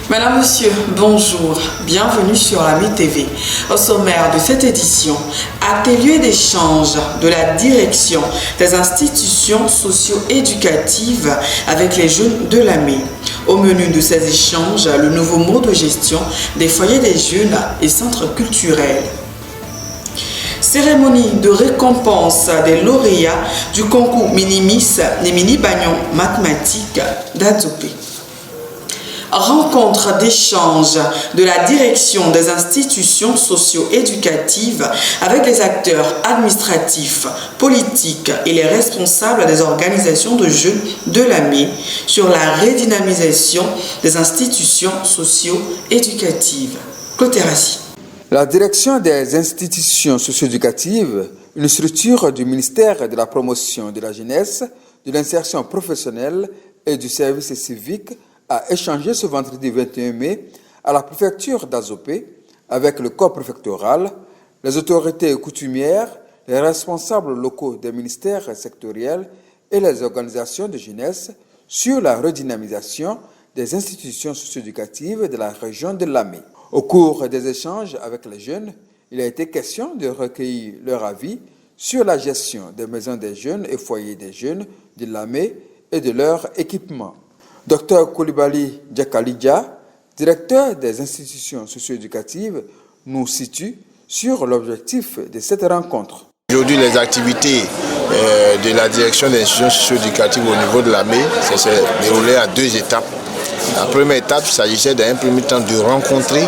Madame, Monsieur, bonjour, bienvenue sur Ami TV. Au sommaire de cette édition, atelier d'échange de la direction des institutions socio-éducatives avec les jeunes de l'AME. Au menu de ces échanges, le nouveau mode de gestion des foyers des jeunes et centres culturels. Cérémonie de récompense des lauréats du concours Mini-Miss et Mini-Bagnon mathématiques d'Adzopé. Rencontre d'échange de la direction des institutions socio-éducatives avec les acteurs administratifs, politiques et les responsables des organisations de jeunes de l'AME sur la redynamisation des institutions socio-éducatives. Cloterassi. La direction des institutions socio-éducatives, une structure du ministère de la promotion de la jeunesse, de l'insertion professionnelle et du service civique, a échangé ce vendredi 21 mai à la préfecture d'Adzopé avec le corps préfectoral, les autorités coutumières, les responsables locaux des ministères sectoriels et les organisations de jeunesse sur la redynamisation des institutions socio-éducatives de la région de l'AME. Au cours des échanges avec les jeunes, il a été question de recueillir leur avis sur la gestion des maisons des jeunes et foyers des jeunes de l'AME et de leur équipement. Dr Koulibaly Djakalidja, directeur des institutions socio-éducatives, nous situe sur l'objectif de cette rencontre. Aujourd'hui, les activités de la direction des institutions socio-éducatives au niveau de l'AME s'est déroulée à deux étapes. La première étape, il s'agissait d'un premier temps de rencontrer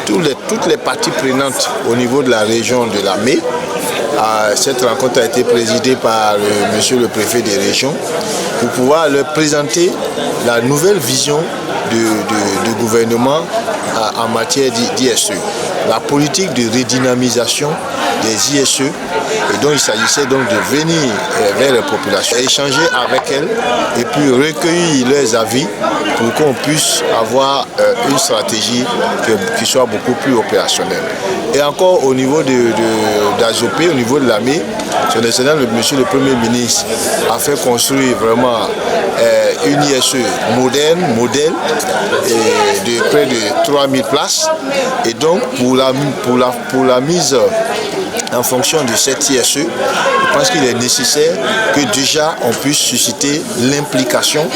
toutes les parties prenantes au niveau de la région de l'AME. Cette rencontre a été présidée par monsieur le préfet des régions pour pouvoir leur présenter la nouvelle vision du gouvernement en matière d'ISE, la politique de redynamisation des ISE, et donc il s'agissait donc de venir vers les populations, échanger avec elles et puis recueillir leurs avis pour qu'on puisse avoir une stratégie qui soit beaucoup plus opérationnelle. Et encore au niveau d'Adzopé, au niveau de l'AME, son excellence, monsieur le Premier ministre a fait construire vraiment une ISE moderne, modèle, de près de 3000 places. Et donc pour la mise en fonction de cette ISE, je pense qu'il est nécessaire que déjà on puisse susciter l'implication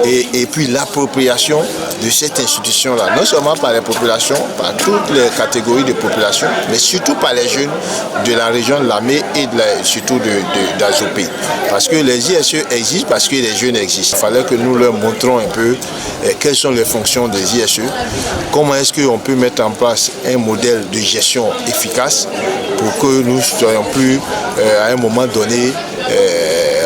et puis l'appropriation de cette institution-là, non seulement par les populations, par toutes les catégories de population, mais surtout par les jeunes de la région de l'AME et surtout d'Adzopé. Parce que les ISE existent parce que les jeunes existent. Il fallait que nous leur montrons un peu quelles sont les fonctions des ISE, comment est-ce qu'on peut mettre en place un modèle de gestion efficace pour que nous ne soyons plus, à un moment donné,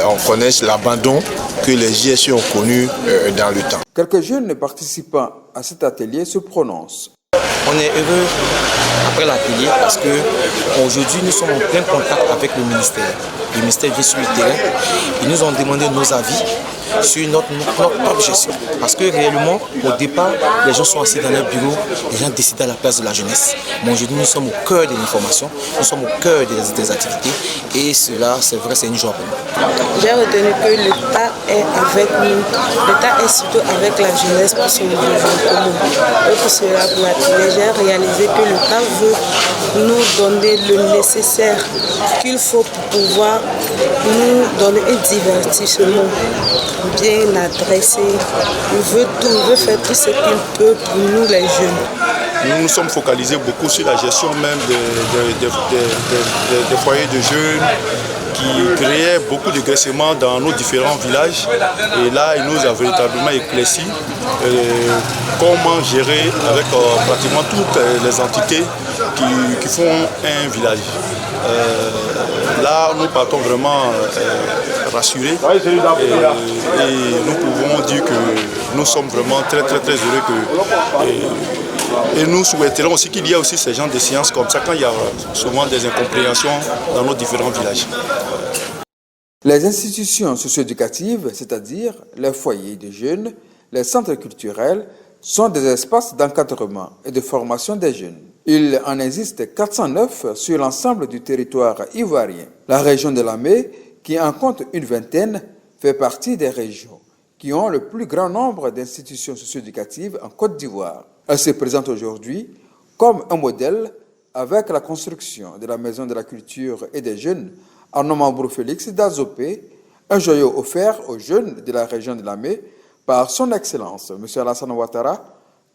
on connaisse l'abandon que les ISE ont connu dans le temps. Quelques jeunes participants à cet atelier se prononcent. On est heureux après l'atelier parce qu'aujourd'hui nous sommes en plein contact avec le ministère. Le ministère vient sur le terrain. Ils nous ont demandé nos avis sur notre gestion. Parce que réellement, au départ, les gens sont assis dans leur bureau, les gens décident à la place de la jeunesse. Mais aujourd'hui, nous sommes au cœur de l'information, nous sommes au cœur des activités. Et cela, c'est vrai, c'est une joie pour nous. J'ai retenu que l'État est avec nous. L'État est surtout avec la jeunesse pour son développement commun. Et pour cela, pour l'atelier, j'ai réalisé que l'État veut nous donner le nécessaire qu'il faut pour pouvoir nous donner un divertissement bien adressé. Il veut faire tout ce qu'il peut pour nous les jeunes. Nous nous sommes focalisés beaucoup sur la gestion même des foyers de jeunes qui créaient beaucoup de graissements dans nos différents villages. Et là, il nous a véritablement éclairci comment gérer avec pratiquement toutes les entités qui font un village. Là, nous partons vraiment rassurés et nous pouvons dire que nous sommes vraiment très heureux et nous souhaiterons aussi qu'il y ait aussi ces genres de séances comme ça quand il y a souvent des incompréhensions dans nos différents villages. Les institutions socio-éducatives, c'est-à-dire les foyers de jeunes, les centres culturels, sont des espaces d'encadrement et de formation des jeunes. Il en existe 409 sur l'ensemble du territoire ivoirien. La région de l'AME, qui en compte une vingtaine, fait partie des régions qui ont le plus grand nombre d'institutions socio-éducatives en Côte d'Ivoire. Elle se présente aujourd'hui comme un modèle avec la construction de la Maison de la Culture et des Jeunes en Nomambro Félix d'Azopé, un joyau offert aux jeunes de la région de Lamé par son Excellence, M. Alassane Ouattara,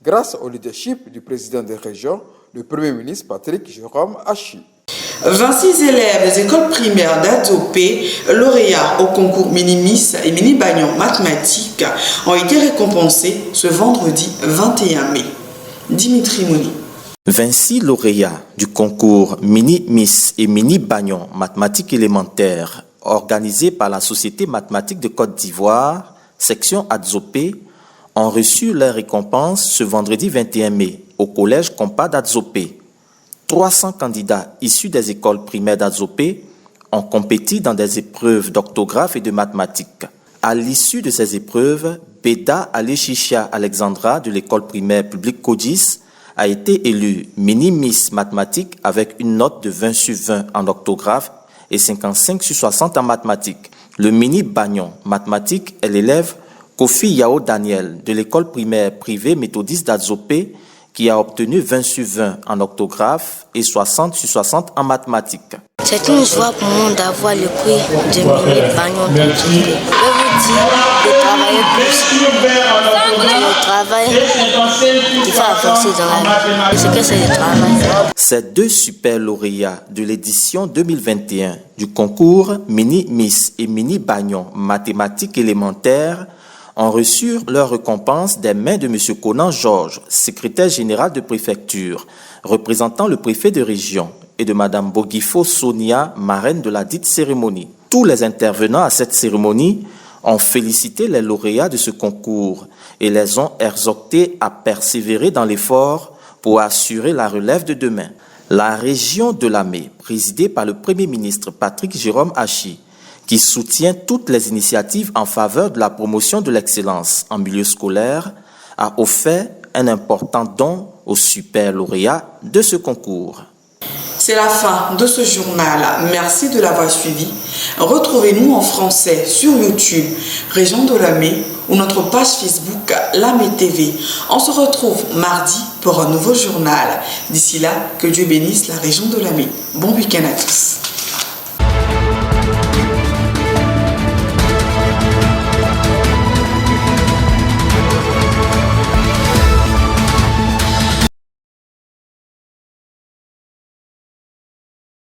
grâce au leadership du président des régions, le Premier ministre Patrick Jérôme Hachi. 26 élèves des écoles primaires d'Adzopé, lauréats au concours Mini-Miss et Mini-Bagnon mathématiques, ont été récompensés ce vendredi 21 mai. Dimitri Mouni. 26 lauréats du concours Mini-Miss et Mini-Bagnon mathématiques élémentaires organisé par la Société mathématique de Côte d'Ivoire, section Adzopé, ont reçu leur récompense ce vendredi 21 mai au collège Compas d'Adzopé. 300 candidats issus des écoles primaires d'Adzopé ont compéti dans des épreuves d'orthographe et de mathématiques. À l'issue de ces épreuves, Beda Aleshicha Alexandra de l'école primaire publique Codis a été élue mini-miss mathématiques avec une note de 20 sur 20 en orthographe et 55 sur 60 en mathématiques. Le mini-bagnon mathématiques est l'élève Kofi Yao Daniel de l'école primaire privée méthodiste d'Adzopé qui a obtenu 20 sur 20 en orthographe et 60 sur 60 en mathématiques. C'est une joie pour moi d'avoir le prix de mini-bagnon d'Adzopé. Je vous dis de travailler plus. Le travail qui fait avancer dans la vie. C'est que c'est le travail. Ces deux super lauréats de l'édition 2021 du concours Mini-Miss et Mini-Bagnon mathématiques élémentaires ont reçu leur récompense des mains de M. Conan Georges, secrétaire général de préfecture, représentant le préfet de région, et de Mme Bogifo Sonia, marraine de la dite cérémonie. Tous les intervenants à cette cérémonie ont félicité les lauréats de ce concours et les ont exhortés à persévérer dans l'effort pour assurer la relève de demain. La région de Lamé, présidée par le Premier ministre Patrick Jérôme Hachi, qui soutient toutes les initiatives en faveur de la promotion de l'excellence en milieu scolaire, a offert un important don aux super lauréats de ce concours. C'est la fin de ce journal. Merci de l'avoir suivi. Retrouvez-nous en français sur YouTube, Région de Lamé, ou notre page Facebook Lamé TV. On se retrouve mardi pour un nouveau journal. D'ici là, que Dieu bénisse la région de Lamé. Bon week-end à tous.